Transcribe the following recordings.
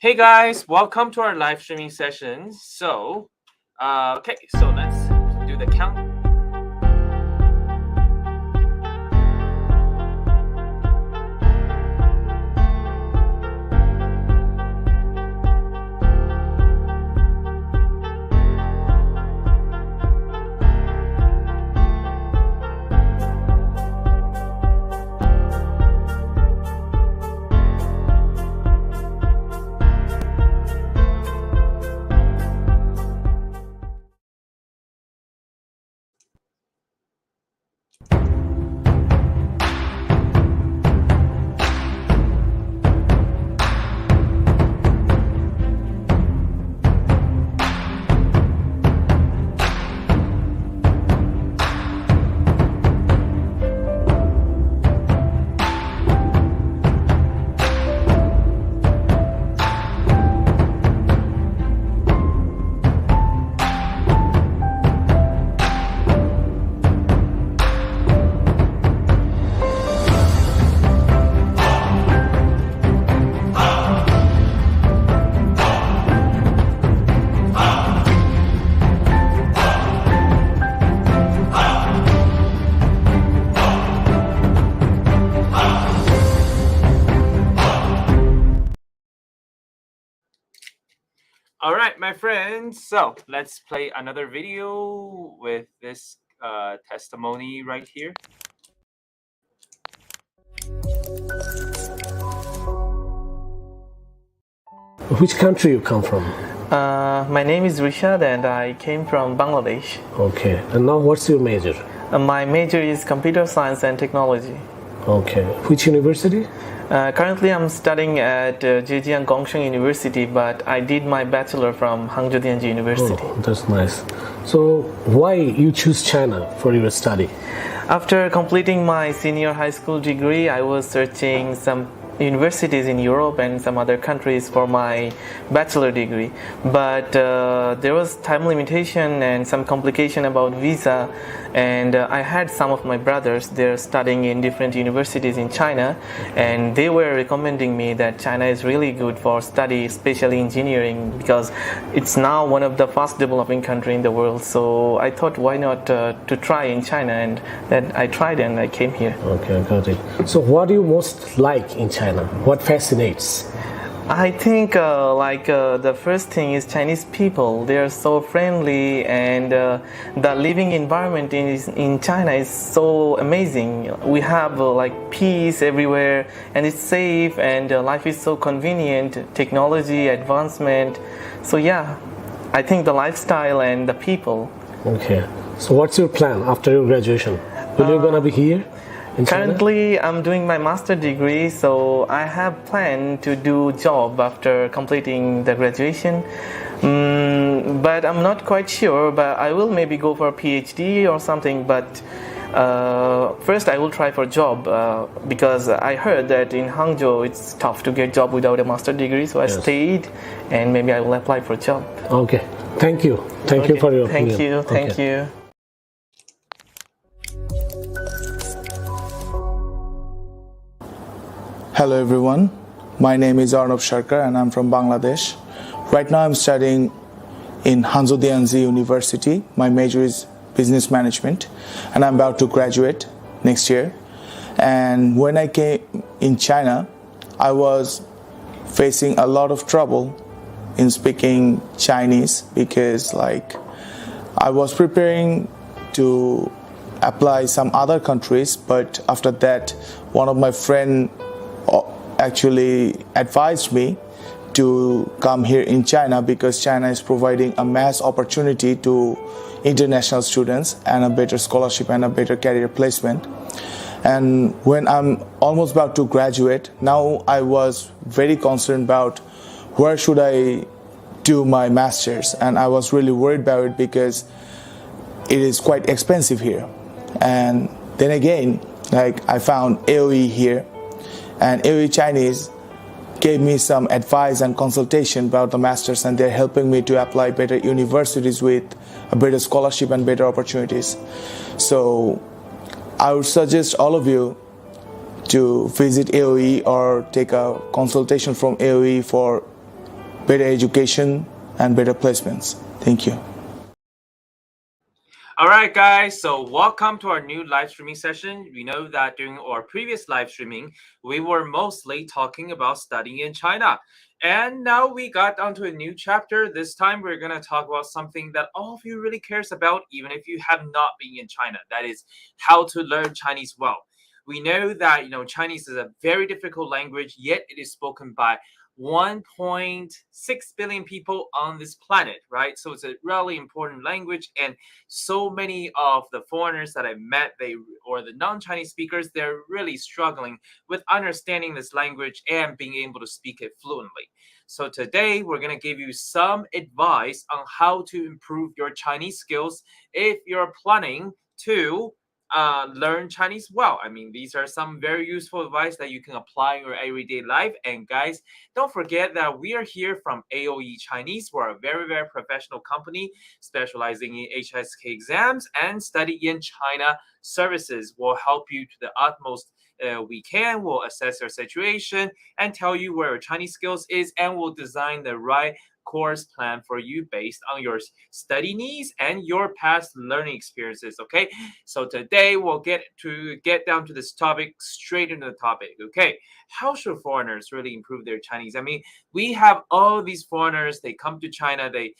Hey guys, welcome to our live streaming session. So let's do the count. All right, my friends. So let's play another video with this testimony right here. Which country you come from? My name is Rishad and I came from Bangladesh. Okay. And now what's your major? My major is computer science and technology. Okay. Which university? Currently I'm studying at Zhejiang Gongsheng University, but I did my bachelor from Hangzhou Dianji University. Oh, that's nice. So why you choose China for your study? After completing my senior high school degree, I was searching some universities in Europe and some other countries for my bachelor degree, but there was time limitation and some complication about visa, and I had some of my brothers, they're studying in different universities in China, and they were recommending me that China is really good for study, especially engineering, because it's now one of the fast developing country in the world. So I thought, why not to try in China, and then I tried and I came here. Okay, got it. So what do you most like in China? What fascinates? I think the first thing is Chinese people. They are so friendly, and the living environment in China is so amazing. We have like peace everywhere, and it's safe, and life is so convenient. Technology advancement. So yeah, I think the lifestyle and the people. Okay. So what's your plan after your graduation? Will you gonna be here? Currently, I'm doing my master degree, so I have planned to do job after completing the graduation. But I'm not quite sure, but I will maybe go for a PhD or something. But first I will try for job because I heard that in Hangzhou it's tough to get job without a master degree, so I stayed, and maybe I will apply for job. Okay, thank you. Thank you for your opinion. Thank you. Hello everyone, my name is Arnab Sharkar and I'm from Bangladesh. Right now I'm studying in Hangzhou Dianji University. My major is business management and I'm about to graduate next year. And when I came in China, I was facing a lot of trouble in speaking Chinese because I was preparing to apply some other countries, but after that one of my friends actually advised me to come here in China because China is providing a mass opportunity to international students and a better scholarship and a better career placement. And when I'm almost about to graduate, now I was very concerned about where should I do my master's, and I was really worried about it because it is quite expensive here. And then again, I found AOE here, and AOE Chinese gave me some advice and consultation about the masters, and they're helping me to apply better universities with a better scholarship and better opportunities. So I would suggest all of you to visit AOE or take a consultation from AOE for better education and better placements. Thank you. All right, guys. So welcome to our new live streaming session. We know that during our previous live streaming, we were mostly talking about studying in China. And now we got onto a new chapter. This time we're going to talk about something that all of you really cares about, even if you have not been in China. That is how to learn Chinese well. We know that, Chinese is a very difficult language, yet it is spoken by 1.6 billion people on this planet, right? So it's a really important language, and so many of the foreigners that I met, or the non-Chinese speakers, they're really struggling with understanding this language and being able to speak it fluently. So today we're going to give you some advice on how to improve your Chinese skills if you're planning to learn Chinese well. I mean, these are some very useful advice that you can apply in your everyday life. And guys, don't forget that we are here from AOE Chinese. We're a very, very professional company specializing in HSK exams and study in China services. We'll help you to the utmost we can. We'll assess your situation and tell you where your Chinese skills is, and we'll design the right course plan for you based on your study needs and your past learning experiences. Okay, so today we'll get down to this topic, straight into the topic. Okay, how should foreigners really improve their Chinese? I mean, we have all these foreigners, they come to China, they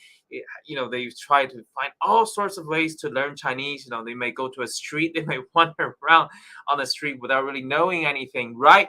try to find all sorts of ways to learn Chinese. They may go to a street, they may wander around on the street without really knowing anything, right?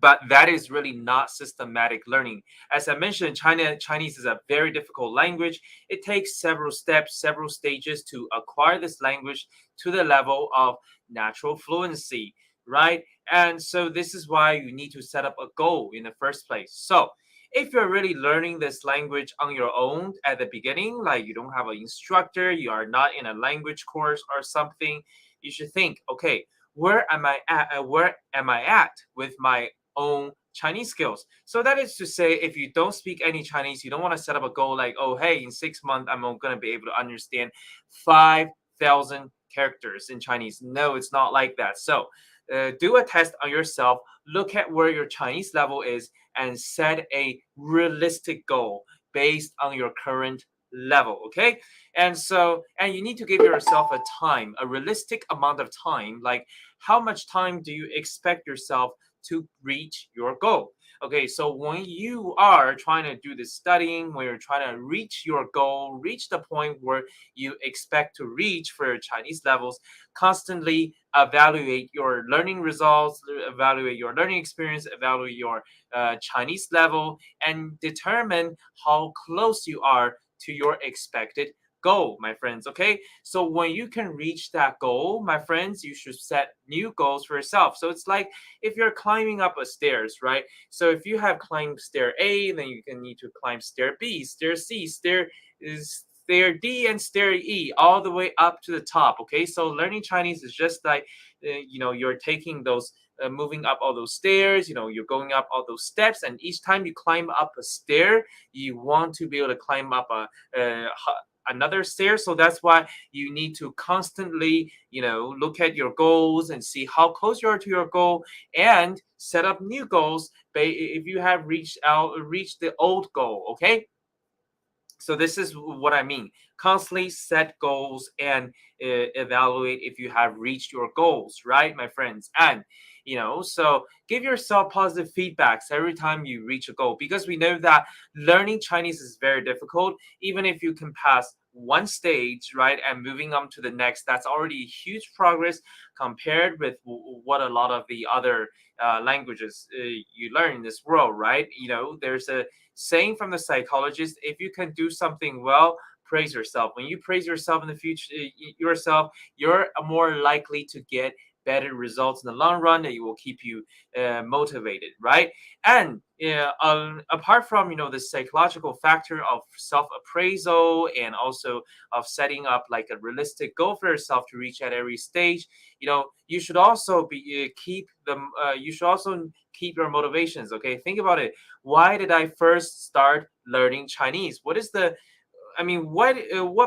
But that is really not systematic learning. As I mentioned, Chinese is a very difficult language. It takes several steps, several stages to acquire this language to the level of natural fluency, right? And so this is why you need to set up a goal in the first place. So if you're really learning this language on your own at the beginning, like you don't have an instructor, you are not in a language course or something, you should think, okay, where am I at? Where am I at with my own Chinese skills? So that is to say, if you don't speak any Chinese, you don't want to set up a goal like, oh, hey, in 6 months, I'm going to be able to understand 5,000 characters in Chinese. No, it's not like that. So do a test on yourself, look at where your Chinese level is, and set a realistic goal based on your current level. Okay, and you need to give yourself a realistic amount of time, like how much time do you expect yourself to reach your goal? Okay, so when you are trying to do this studying, when you're trying to reach your goal, reach the point where you expect to reach for your Chinese levels, constantly evaluate your learning results, evaluate your learning experience, evaluate your Chinese level, and determine how close you are to your expected goal, my friends. Okay, so when you can reach that goal, my friends, you should set new goals for yourself. So it's like if you're climbing up a stairs, right? So if you have climbed stair A, then you can need to climb stair B, stair C, stair D, and stair E, all the way up to the top. Okay, so learning Chinese is just like you're taking those moving up all those stairs, you're going up all those steps, and each time you climb up a stair, you want to be able to climb up another stair. So that's why you need to constantly look at your goals and see how close you are to your goal, and set up new goals if you have reached the old goal. Okay, so this is what I mean. Constantly set goals and evaluate if you have reached your goals, right, my friends? And so give yourself positive feedbacks every time you reach a goal, because we know that learning Chinese is very difficult. Even if you can pass one stage, right, and moving on to the next, that's already huge progress compared with what a lot of the other languages you learn in this world, right? There's a saying from the psychologist: if you can do something well, praise yourself. When you praise yourself in the future, you're more likely to get better results in the long run, that you will keep you motivated, right? And apart from the psychological factor of self-appraisal, and also of setting up like a realistic goal for yourself to reach at every stage, you should also keep your motivations. Okay, think about it. Why did I first start learning Chinese? What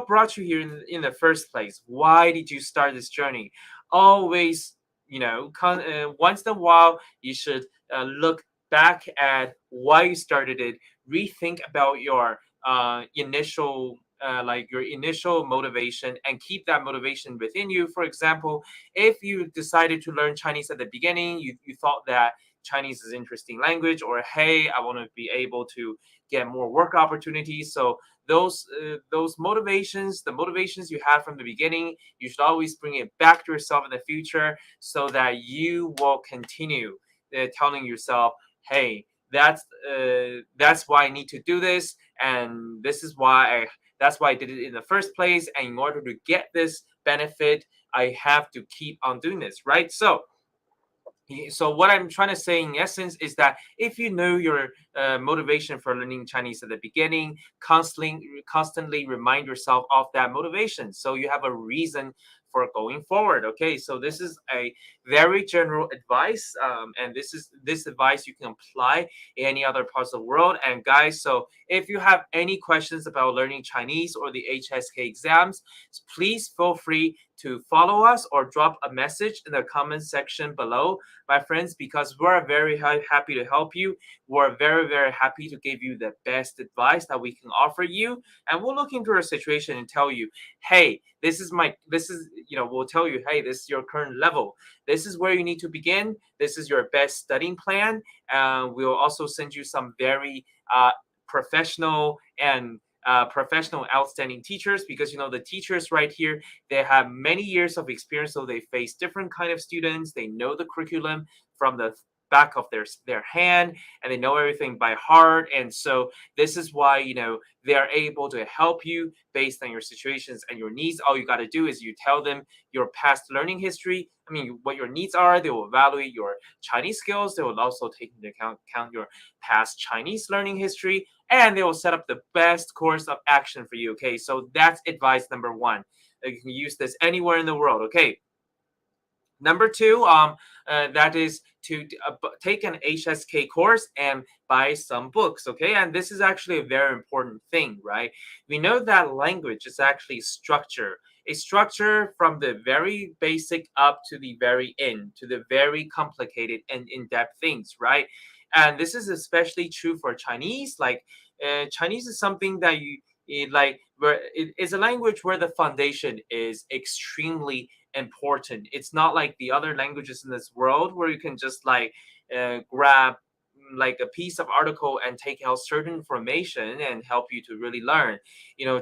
brought you here in the first place? Why did you start this journey? Always, once in a while, you should look back at why you started it, rethink about your initial like your initial motivation and keep that motivation within you. For example, if you decided to learn Chinese at the beginning, you thought that Chinese is interesting language, or hey, I want to be able to get more work opportunities. So those motivations, the motivations you have from the beginning, you should always bring it back to yourself in the future, so that you will continue telling yourself, hey, that's why I need to do this, and this is why that's why I did it in the first place. And in order to get this benefit, I have to keep on doing this, right? So what I'm trying to say in essence is that if you know your motivation for learning Chinese at the beginning, constantly remind yourself of that motivation, so you have a reason for going forward. Okay, so this is a very general advice, and this advice you can apply in any other parts of the world. And guys, so if you have any questions about learning Chinese or the HSK exams, please feel free to follow us or drop a message in the comment section below, my friends, because we're very happy to help you. We're very happy to give you the best advice that we can offer you, and we'll look into your situation and tell you, hey, this is, we'll tell you, hey, this is your current level, this is where you need to begin, this is your best studying plan. We'll also send you some very professional and professional outstanding teachers, because the teachers right here, they have many years of experience, so they face different kind of students, they know the curriculum from the back of their hand, and they know everything by heart. And so this is why they are able to help you based on your situations and your needs. All you got to do is you tell them your past learning history, I mean what your needs are. They will evaluate your Chinese skills, they will also take into account your past Chinese learning history, and they will set up the best course of action for you. Okay, so that's advice number one. You can use this anywhere in the world. Okay, number two, that is to take an HSK course and buy some books. Okay, and this is actually a very important thing, right? We know that language is actually structure, a structure from the very basic up to the very end, to the very complicated and in-depth things, right? And this is especially true for Chinese. Like Chinese is something that like where it is a language where the foundation is extremely important. It's not like the other languages in this world where you can just like grab like a piece of article and take out certain information and help you to really learn.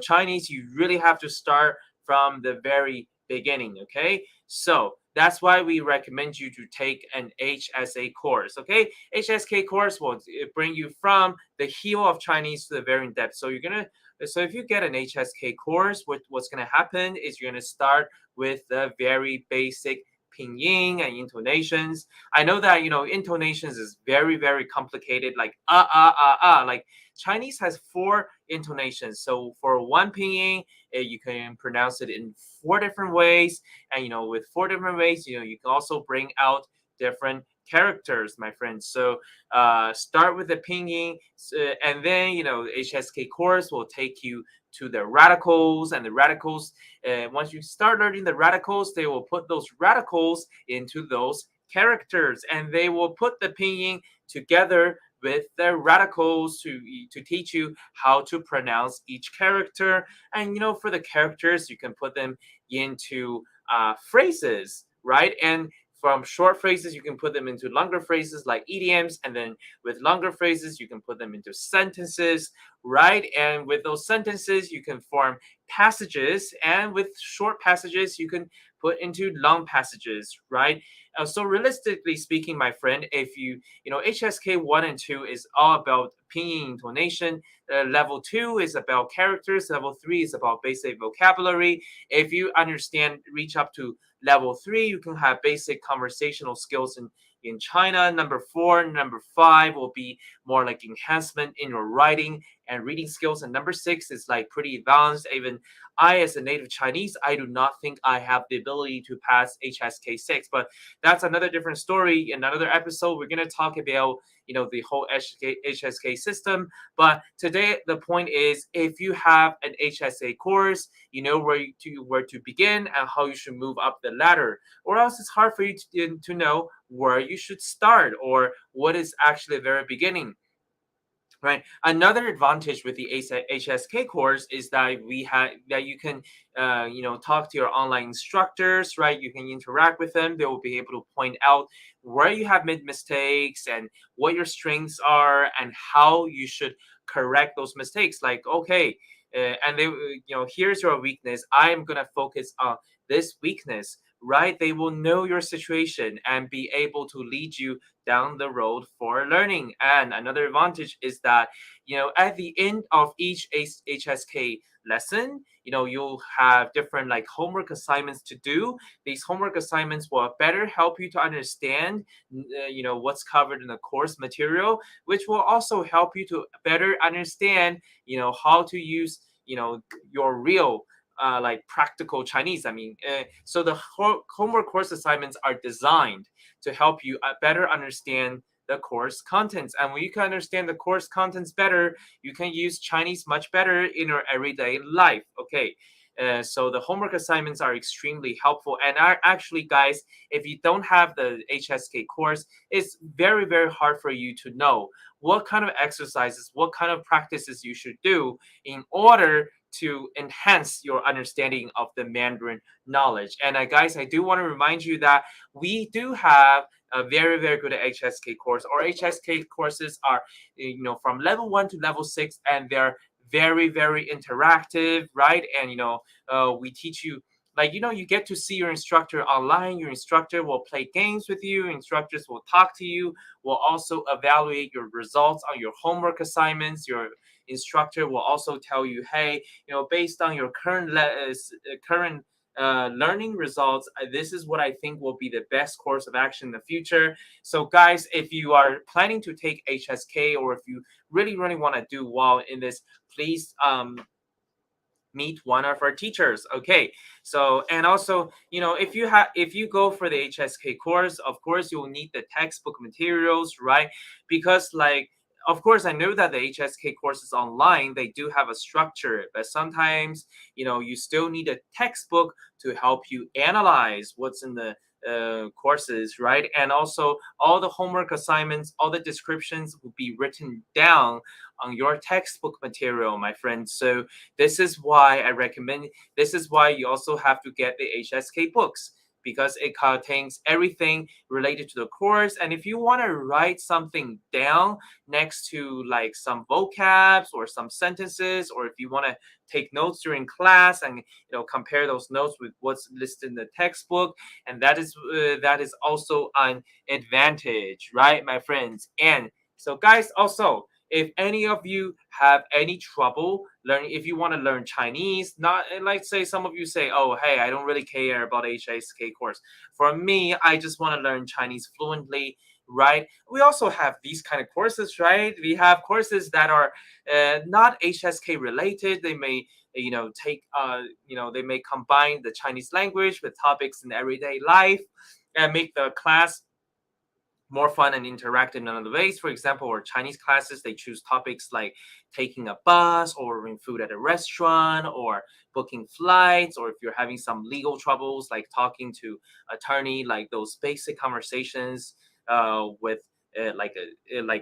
Chinese, you really have to start from the very beginning. Okay, so that's why we recommend you to take an HSA course. Okay, HSK course will bring you from the heel of Chinese to the very in depth. So if you get an HSK course, what's going to happen is you're going to start with the very basic pinyin and intonations. I know that intonations is very complicated, like like Chinese has four intonations. So for one pinyin, you can pronounce it in four different ways, and with four different ways, you can also bring out different characters, my friends. So start with the pinyin, and then HSK course will take you to the radicals, and the radicals, once you start learning the radicals, they will put those radicals into those characters, and they will put the pinyin together with the radicals to teach you how to pronounce each character. And for the characters, you can put them into phrases, right? And from short phrases, you can put them into longer phrases like idioms, and then with longer phrases, you can put them into sentences, right? And with those sentences, you can form passages, and with short passages, you can put into long passages, right? So realistically speaking, my friend, if HSK 1 and 2 is all about pinyin intonation, level 2 is about characters, level 3 is about basic vocabulary. If you reach up to level 3, you can have basic conversational skills in China. Number 4, number 5 will be more like enhancement in your writing and reading skills. And number 6 is like pretty advanced. Even I, as a native Chinese, I do not think I have the ability to pass HSK 6, but that's another different story. In another episode, we're going to talk about the whole HSK system. But today the point is, if you have an HSA course, you know where to begin and how you should move up the ladder, or else it's hard for you to know where you should start or what is actually the very beginning. Right. Another advantage with the HSK course is that you can talk to your online instructors, right? You can interact with them. They will be able to point out where you have made mistakes and what your strengths are and how you should correct those mistakes. Like, okay, and here's your weakness. I am gonna focus on this weakness, right? They will know your situation and be able to lead you down the road for learning. And another advantage is that, at the end of each HSK lesson, you'll have different like homework assignments to do. These homework assignments will better help you to understand, what's covered in the course material, which will also help you to better understand, how to use, your real like practical Chinese. I mean, so the homework course assignments are designed to help you better understand the course contents. And when you can understand the course contents better, you can use Chinese much better in your everyday life. Okay. So the homework assignments are extremely helpful. And actually, guys, if you don't have the HSK course, it's very, very hard for you to know what kind of exercises, what kind of practices you should do in order to enhance your understanding of the Mandarin knowledge. And guys, I do want to remind you that we do have a very, very good HSK course. Or HSK courses are, from level 1 to level 6, and they're very, very interactive, right? And we teach you, like, you get to see your instructor online. Your instructor will play games with you. Instructors will talk to you, will also evaluate your results on your homework assignments. Your instructor will also tell you, hey, based on your current learning results, this is what I think will be the best course of action in the future. So guys, if you are planning to take HSK, or if you really, really want to do well in this, please meet one of our teachers. Okay. So, and also, if you go for the HSK course, of course you will need the textbook materials, right? Because, like, of course, I know that the HSK courses online, they do have a structure, but sometimes, you still need a textbook to help you analyze what's in the courses, right? And also, all the homework assignments, all the descriptions will be written down on your textbook material, my friends. So this is why I recommend. This is why you also have to get the HSK books, because it contains everything related to the course. And if you want to write something down next to like some vocabs or some sentences, or if you want to take notes during class and compare those notes with what's listed in the textbook, and that is also an advantage, right, my friends? And so, guys, also, if any of you have any trouble learning, if you want to learn Chinese, not like, say some of you say, oh, hey, I don't really care about HSK course. For me, I just want to learn Chinese fluently, right? We also have these kind of courses, right? We have courses that are not HSK related. They may they may combine the Chinese language with topics in everyday life and make the class more fun and interactive in other ways. For example, our Chinese classes, they choose topics like taking a bus, ordering food at a restaurant, or booking flights, or if you're having some legal troubles, like talking to attorney, like those basic conversations with like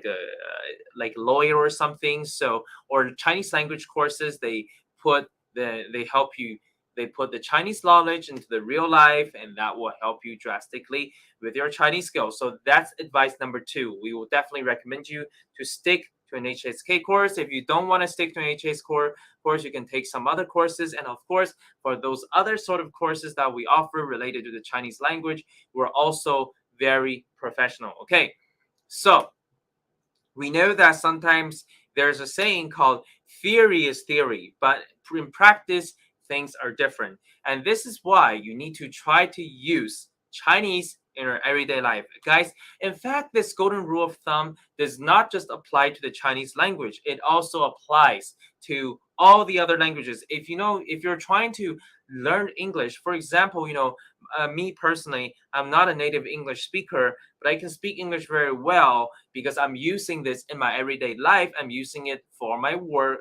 a lawyer or something. So, or Chinese language courses, put they help you. They put the Chinese knowledge into the real life, and that will help you drastically with your Chinese skills. So that's advice number 2. We will definitely recommend you to stick to an HSK course. If you don't want to stick to an course, you can take some other courses. And of course, for those other sort of courses that we offer related to the Chinese language, we're also very professional. Okay, so we know that sometimes there's a saying called theory is theory, but in practice, things are different. And this is why you need to try to use Chinese in your everyday life. Guys, in fact, this golden rule of thumb does not just apply to the Chinese language, it also applies to all the other languages. If you're trying to learn English, for example, me personally, I'm not a native English speaker, but I can speak English very well because I'm using this in my everyday life. I'm using it for my work.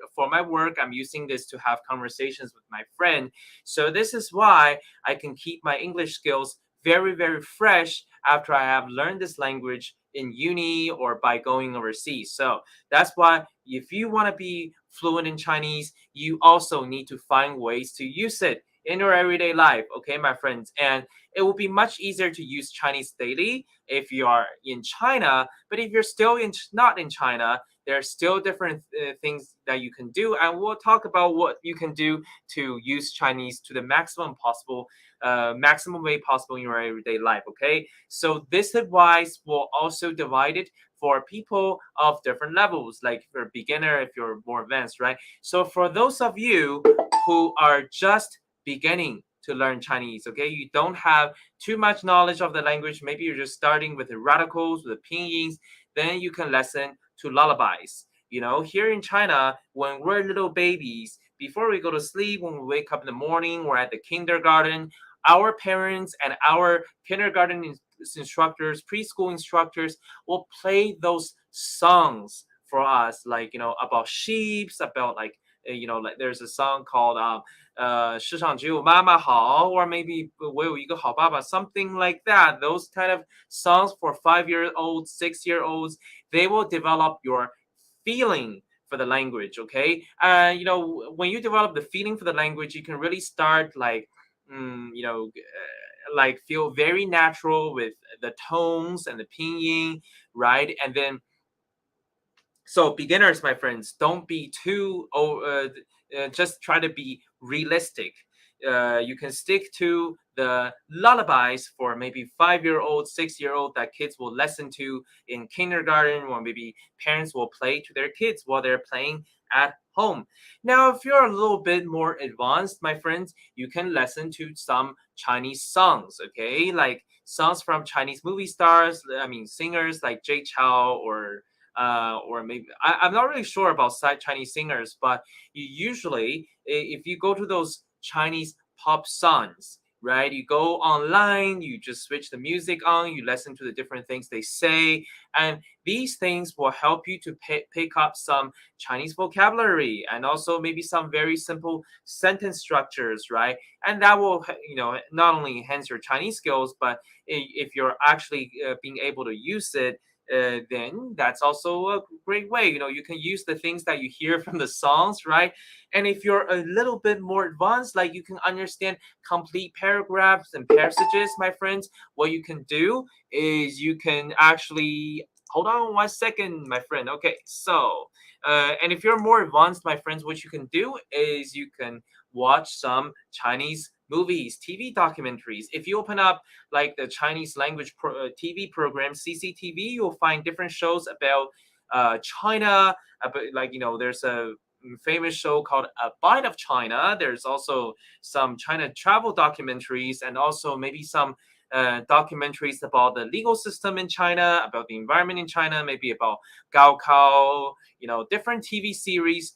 I'm using this to have conversations with my friend. So this is why I can keep my English skills very, very fresh after I have learned this language in uni or by going overseas. So that's why if you want to be fluent in Chinese, you also need to find ways to use it in your everyday life. Okay, my friends, and it will be much easier to use Chinese daily if you are in China. But if you're still not in China, there are still different things that you can do, and we'll talk about what you can do to use Chinese to the maximum way possible in your everyday life. Okay, so this advice will also divide it for people of different levels, like if you're a beginner, if you're more advanced, right? So for those of you who are just beginning to learn Chinese, okay, you don't have too much knowledge of the language, maybe you're just starting with the radicals, with the pinyin, then you can listen to lullabies. Here in China, when we're little babies, before we go to sleep, when we wake up in the morning, we're at the kindergarten, our parents and our kindergarten instructors, preschool instructors will play those songs for us, like, about sheep, about like, like there's a song called 世上只有妈妈好, or maybe 我有一个好爸爸, something like that. Those kind of songs for 5-year-olds, 6-year-olds, they will develop your feeling for the language. Okay, when you develop the feeling for the language, you can really start like, like feel very natural with the tones and the pinyin, right? And then, so beginners, my friends, don't be too just try to be realistic. You can stick to the lullabies for maybe 5-year-old, 6-year-old that kids will listen to in kindergarten, or maybe parents will play to their kids while they're playing at home. Now, if you're a little bit more advanced, my friends, you can listen to some Chinese songs, okay? Like songs from Chinese movie stars, I mean singers like Jay Chou, or maybe I'm not really sure about Chinese singers, but you usually, if you go to those Chinese pop songs, right? You go online, you just switch the music on, you listen to the different things they say, and these things will help you to pick up some Chinese vocabulary and also maybe some very simple sentence structures, right? And that will, not only enhance your Chinese skills, but if you're actually being able to use it, then that's also a great way. You can use the things that you hear from the songs, right? And if you're a little bit more advanced, like you can understand complete paragraphs and passages, my friends, what you can do is you can actually hold on 1 second, my friend. Okay, so and if you're more advanced, my friends, what you can do is you can watch some Chinese movies, TV documentaries. If you open up like the Chinese language TV program, CCTV, you'll find different shows about China. About, like, there's a famous show called A Bite of China. There's also some China travel documentaries, and also maybe some documentaries about the legal system in China, about the environment in China, maybe about Gaokao, different TV series,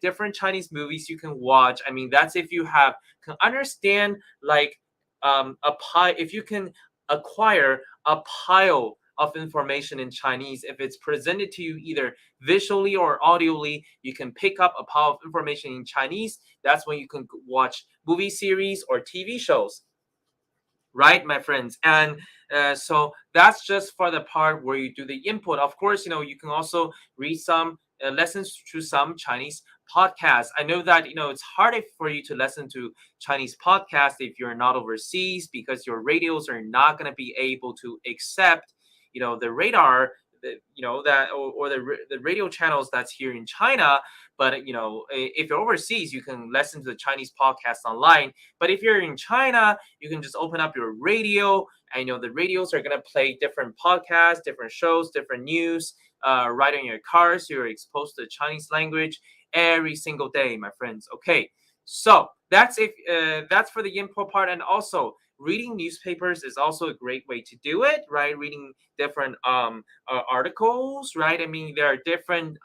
different Chinese movies you can watch. I mean, that's if you can understand like if you can acquire a pile of information in Chinese. If it's presented to you either visually or audibly, you can pick up a pile of information in Chinese. That's when you can watch movie series or TV shows, right, my friends? And so that's just for the part where you do the input. Of course, you can also read some lessons to some Chinese podcasts. I know that it's harder for you to listen to Chinese podcasts if you're not overseas, because your radios are not going to be able to accept the radar, that, or the radio channels that's here in China. But if you're overseas, you can listen to the Chinese podcast online. But if you're in China, you can just open up your radio, and the radios are going to play different podcasts, different shows, different news, right in your car, so you're exposed to the Chinese language every single day, my friends. Okay, so that's for the input part. And also reading newspapers is also a great way to do it, right? Reading different articles, right? I mean, there are different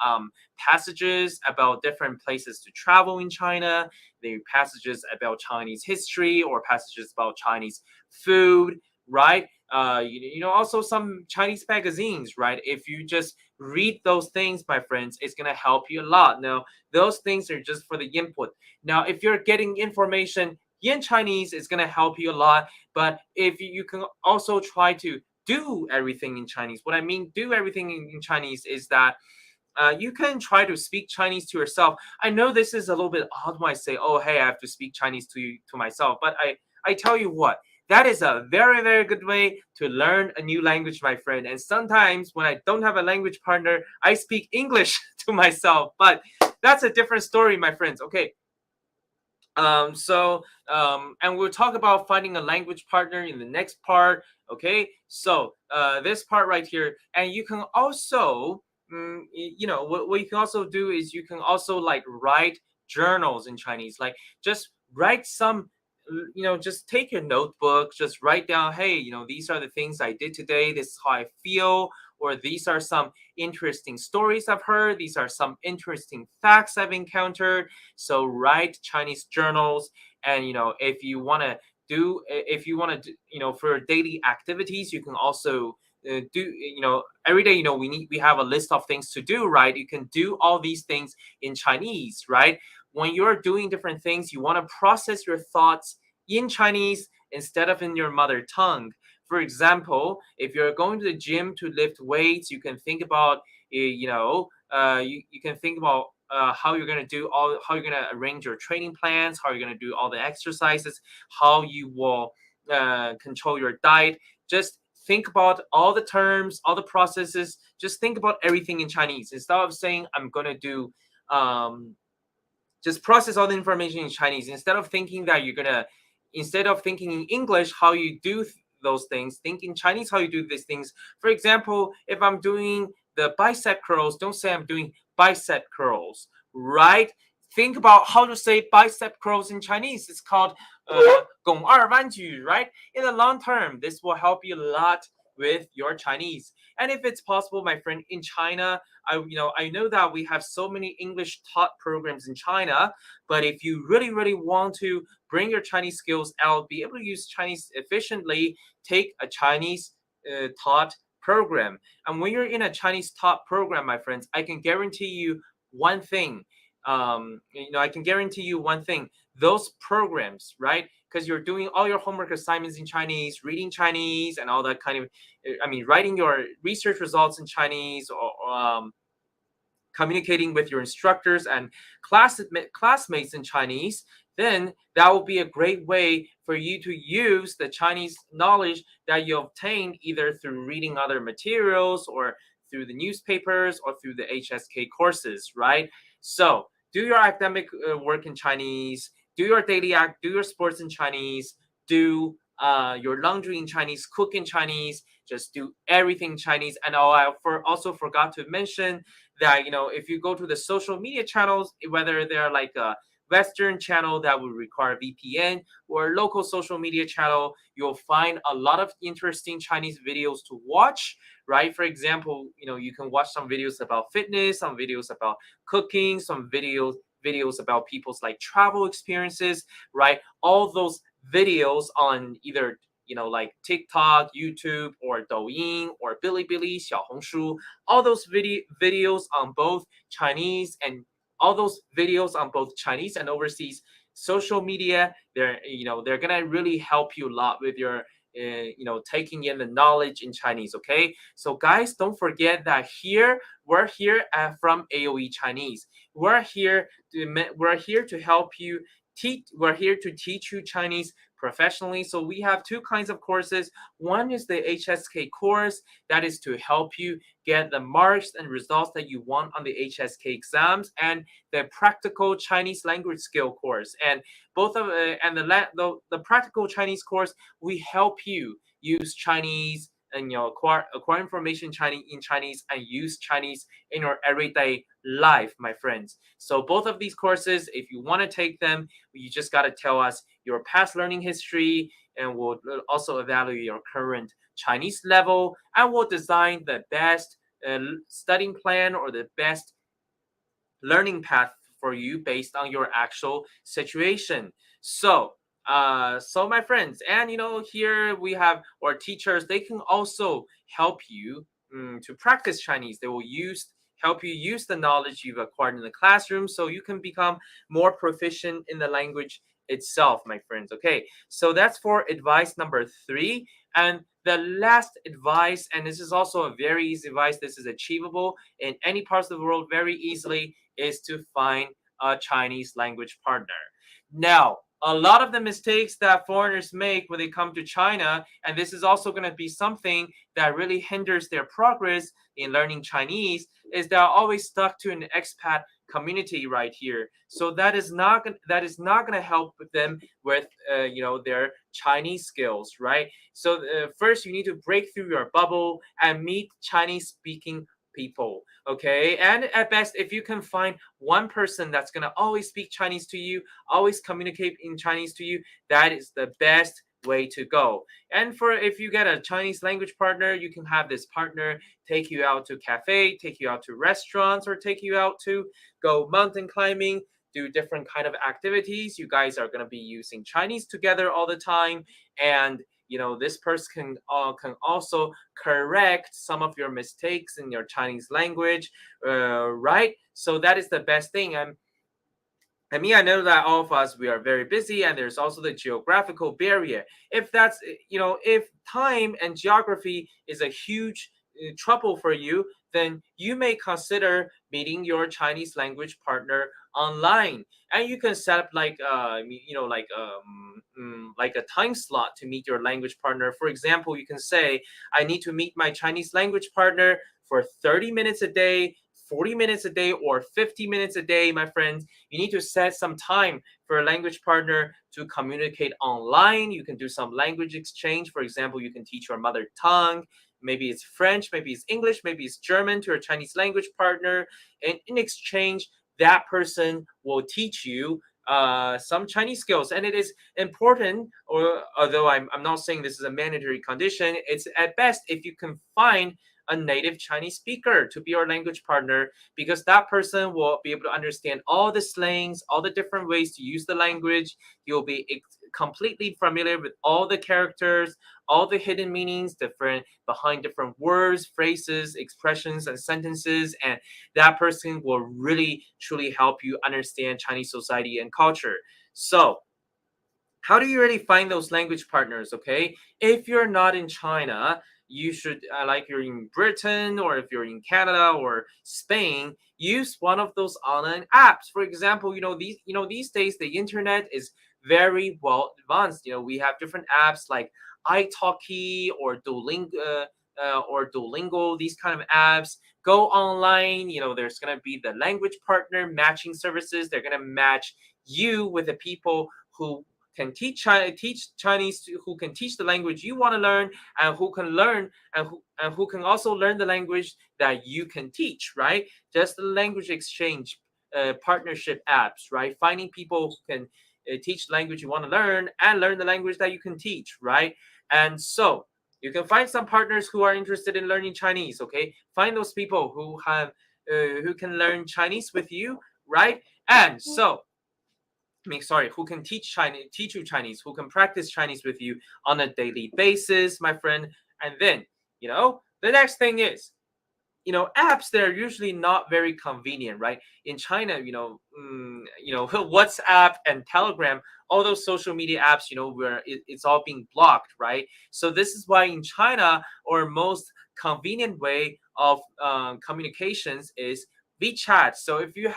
passages about different places to travel in China. There are passages about Chinese history, or passages about Chinese food, right? Also some Chinese magazines, right? If you just read those things, my friends, it's gonna help you a lot. Now, those things are just for the input. Now, if you're getting information in Chinese, it's gonna help you a lot. But if you can also try to do everything in Chinese. What I mean do everything in Chinese is that you can try to speak Chinese to yourself. I know this is a little bit odd when I say, "Oh, hey, I have to speak Chinese to myself," but I tell you what, that is a very, very good way to learn a new language, my friend. And sometimes when I don't have a language partner, I speak English to myself. But that's a different story, my friends. Okay. And we'll talk about finding a language partner in the next part. Okay. So this part right here, and you can also, what you can also do is you can also like write journals in Chinese, like just write some, just take your notebook, just write down, hey, these are the things I did today. This is how I feel, or these are some interesting stories I've heard. These are some interesting facts I've encountered. So write Chinese journals, and if you want to for daily activities, you can also do every day. We have a list of things to do, right? You can do all these things in Chinese, right? When you're doing different things, you want to process your thoughts in Chinese instead of in your mother tongue. For example, if you're going to the gym to lift weights, you can think about, you can think about how you're going to how you're going to arrange your training plans, how you're going to do all the exercises, how you will control your diet. Just think about all the terms, all the processes. Just think about everything in Chinese instead of saying I'm going to do. Just process all the information in Chinese instead of thinking in English how you do those things. Think in Chinese how you do these things. For example, if I'm doing the bicep curls, don't say I'm doing bicep curls, right? Think about how to say bicep curls in Chinese. It's called gong er wan ju, right? In the long term, this will help you a lot with your Chinese. And if it's possible, my friend, in China, I know that we have so many English taught programs in China, but if you really, really want to bring your Chinese skills out, be able to use Chinese efficiently, take a Chinese taught program. And when you're in a Chinese taught program, my friends, I can guarantee you one thing. I can guarantee you one thing. Those programs, right? Because you're doing all your homework assignments in Chinese, reading Chinese, and all that kind of, writing your research results in Chinese, or communicating with your instructors and classmates in Chinese, then that will be a great way for you to use the Chinese knowledge that you obtained either through reading other materials or through the newspapers or through the HSK courses, right? So do your academic work in Chinese, do your do your sports in Chinese, do your laundry in Chinese, cook in Chinese, just do everything in Chinese. And I also forgot to mention that if you go to the social media channels, whether they're like a Western channel that would require VPN or a local social media channel, you'll find a lot of interesting Chinese videos to watch, right? For example, you can watch some videos about fitness, some videos about cooking, some videos about people's like travel experiences, right? All those videos on either like TikTok, YouTube, or Douyin, or Bilibili, Xiaohongshu, all those videos on both Chinese and overseas social media. They're gonna really help you a lot with your taking in the knowledge in Chinese. Okay, so guys, don't forget that we're here from AOE Chinese. We're here to help you teach. We're here to teach you Chinese professionally. So we have two kinds of courses. One is the HSK course, that is to help you get the marks and results that you want on the HSK exams, and the practical Chinese language skill course. And both of and the practical Chinese course, we help you use Chinese and acquire information in Chinese and use Chinese in your everyday life, my friends. So both of these courses, if you want to take them, you just got to tell us your past learning history, and we'll also evaluate your current Chinese level, and we'll design the best studying plan or the best learning path for you based on your actual situation. So my friends, and here we have our teachers. They can also help you to practice Chinese. They will help you use the knowledge you've acquired in the classroom, so you can become more proficient in the language itself, my friends. Okay, so that's for advice number 3. And the last advice, and this is also a very easy advice, this is achievable in any parts of the world very easily, is to find a Chinese language partner. Now, a lot of the mistakes that foreigners make when they come to China, and this is also going to be something that really hinders their progress in learning Chinese, is they're always stuck to an expat community right here. So that is not going to help them with their Chinese skills, right? So first you need to break through your bubble and meet Chinese speaking people, okay? And at best, if you can find one person that's going to always speak Chinese to you, always communicate in Chinese to you, that is the best way to go. And for if you get a Chinese language partner, you can have this partner take you out to cafe, take you out to restaurants, or take you out to go mountain climbing, do different kind of activities. You guys are going to be using Chinese together all the time, and this person can also correct some of your mistakes in your Chinese language, right? So that is the best thing. And me, I know that all of us, we are very busy, and there's also the geographical barrier. If that's, if time and geography is a huge trouble for you, then you may consider meeting your Chinese language partner online. And you can set up like a time slot to meet your language partner. For example, you can say, I need to meet my Chinese language partner for 30 minutes a day, 40 minutes a day, or 50 minutes a day, my friends. You need to set some time for a language partner to communicate online. You can do some language exchange. For example, you can teach your mother tongue. Maybe it's French, maybe it's English, maybe it's German to a Chinese language partner. And in exchange, that person will teach you some Chinese skills. And it is important, or although I'm not saying this is a mandatory condition, it's at best if you can find a native Chinese speaker to be your language partner, because that person will be able to understand all the slangs, all the different ways to use the language. You'll be completely familiar with all the characters, all the hidden meanings different behind different words, phrases, expressions, and sentences, and that person will really truly help you understand Chinese society and culture. So how do you really find those language partners? Okay, if you're not in China, you should like you're in Britain, or if you're in Canada or Spain, use one of those online apps. For example, these days the internet is very well advanced. We have different apps like italki or Duolingo, these kind of apps. Go online. There's gonna be the language partner matching services. They're gonna match you with the people who can teach Chinese, who can teach the language you want to learn, and who can learn, and who can also learn the language that you can teach, right? Just the language exchange partnership apps, right? Finding people who can teach the language you want to learn and learn the language that you can teach, right? And so you can find some partners who are interested in learning Chinese, okay? Find those people who can learn Chinese with you, right? And so who can teach you Chinese, who can practice Chinese with you on a daily basis, my friend. And then, the next thing is, apps that are usually not very convenient, right? In China, WhatsApp and Telegram, all those social media apps, where it's all being blocked, right? So this is why in China, or most convenient way of communications is WeChat. So if you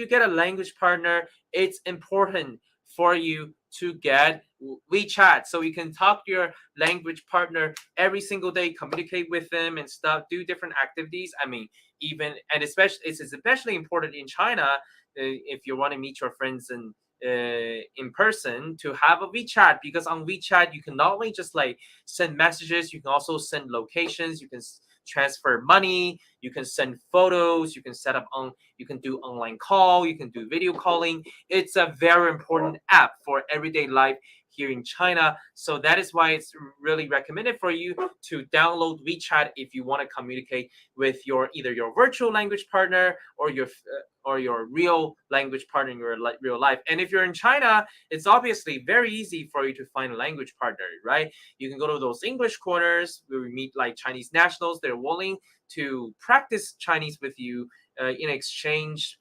get a language partner, it's important for you to get WeChat, so you can talk to your language partner every single day, communicate with them and stuff, do different activities. I mean, it's especially important in China, if you want to meet your friends in person, to have a WeChat, because on WeChat you can not only just like send messages, you can also send locations, you can transfer money, you can send photos, you can do online call, you can do video calling. It's a very important app for everyday life here in China. So that is why it's really recommended for you to download WeChat if you want to communicate with either your virtual language partner or your real language partner in your real life. And if you're in China, it's obviously very easy for you to find a language partner, right? You can go to those English corners where we meet like Chinese nationals. They're willing to practice Chinese with you in exchange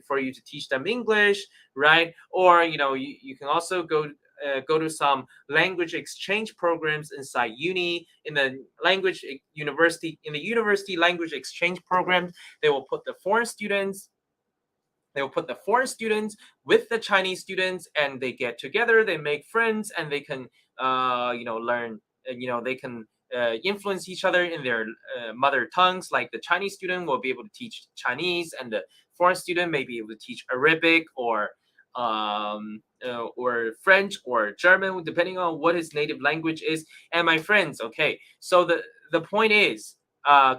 for you to teach them English, right? Or you can also go to some language exchange programs inside uni. In the university language exchange programs, they will put the foreign students with the Chinese students, and they get together, they make friends, and they can learn, they can influence each other in their mother tongues. Like the Chinese student will be able to teach Chinese, and the foreign student may be able to teach Arabic or French or German, depending on what his native language is. And my friends, okay, so the point is,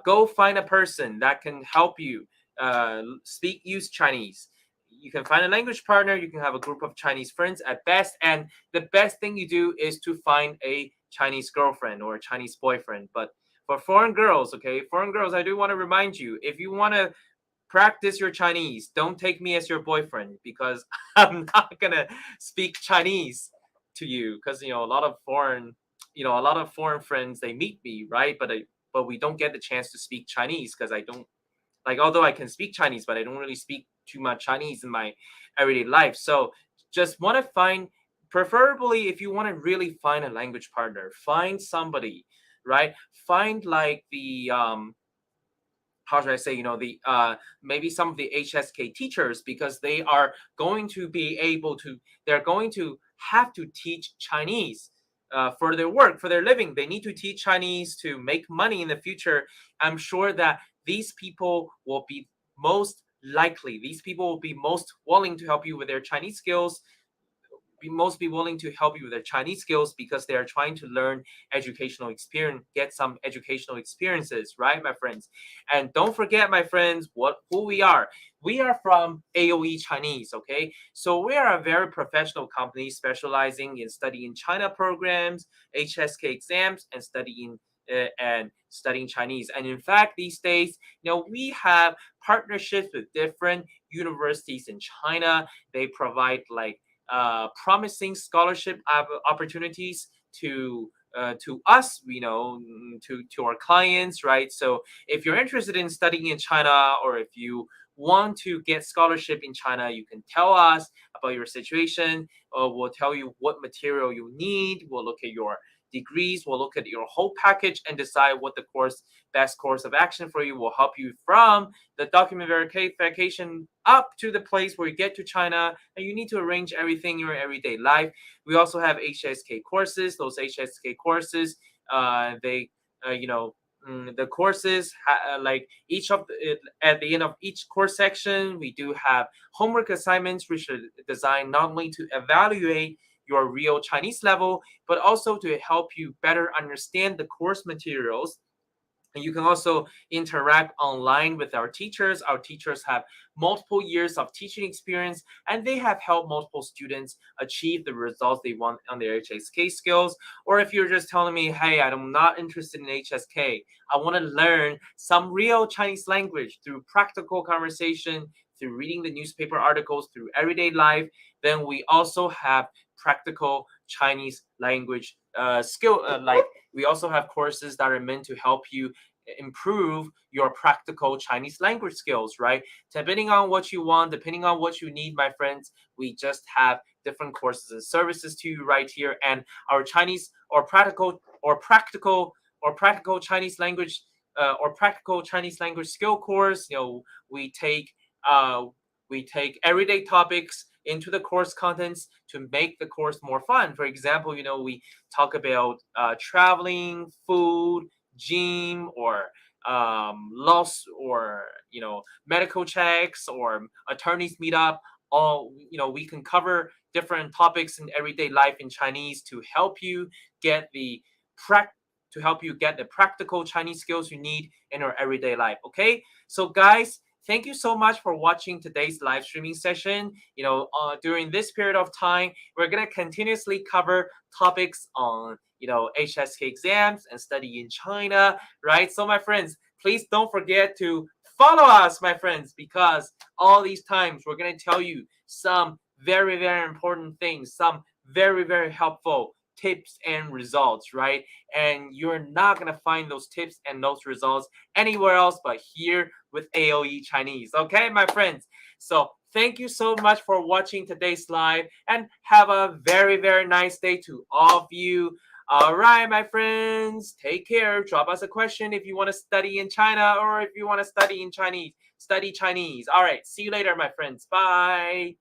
go find a person that can help you use Chinese. You can find a language partner. You can have a group of Chinese friends at best, and the best thing you do is to find a Chinese girlfriend or a Chinese boyfriend. But for foreign girls, okay, foreign girls, I do want to remind you, if you want to practice your Chinese, don't take me as your boyfriend, because I'm not gonna speak Chinese to you, because a lot of foreign friends, they meet me, right? But we don't get the chance to speak Chinese, because I don't, like, although I can speak Chinese, but I don't really speak too much Chinese in my everyday life. So just want to find, preferably, if you want to really find a language partner, find somebody, right? Find like the how should I say, maybe some of the HSK teachers, because they're going to have to teach Chinese for their work, for their living. They need to teach Chinese to make money in the future. I'm sure that these people will be these people will be most willing to help you with their Chinese skills, be willing to help you with their Chinese skills, because they are trying to learn educational experience, get some educational experiences, right, my friends? And don't forget, my friends, who we are. We are from AOE Chinese, okay? So we are a very professional company specializing in studying China programs, HSK exams, and studying Chinese. And in fact, these days, we have partnerships with different universities in China. They provide like promising scholarship opportunities to us, to our clients, right? So if you're interested in studying in China, or if you want to get scholarship in China, you can tell us about your situation. We'll tell you what material you need. We'll look at your degrees. We'll look at your whole package and decide what the best course of action for you. Will help you from the document verification up to the place where you get to China, and you need to arrange everything in your everyday life. We also have HSK courses. Those HSK courses, the courses, like at the end of each course section, we do have homework assignments, which are designed not only to evaluate your real Chinese level, but also to help you better understand the course materials. And you can also interact online with our teachers. Our teachers have multiple years of teaching experience, and they have helped multiple students achieve the results they want on their HSK skills. Or if you're just telling me, hey, I'm not interested in HSK, I want to learn some real Chinese language through practical conversation, through reading the newspaper articles, through everyday life, then we also have practical Chinese language we also have courses that are meant to help you improve your practical Chinese language skills, right? Depending on what you want, depending on what you need, my friends, we just have different courses and services to you right here. And our Chinese or practical Chinese language skill course, we take everyday topics into the course contents to make the course more fun. For example, we talk about traveling, food, gym, or loss, or medical checks, or attorneys meetup. All we can cover different topics in everyday life in Chinese to help you get the practical Chinese skills you need in your everyday life. Okay, so guys, thank you so much for watching today's live streaming session. During this period of time, we're going to continuously cover topics on, HSK exams and study in China, right? So my friends, please don't forget to follow us, my friends, because all these times we're going to tell you some very, very important things, some very, very helpful tips and results, right? And you're not going to find those tips and those results anywhere else but here with AOE Chinese. Okay, my friends? So thank you so much for watching today's live and have a very, very nice day to all of you. All right, my friends, take care. Drop us a question if you want to study in China or if you want to study in Chinese. Study Chinese. All right, see you later, my friends. Bye.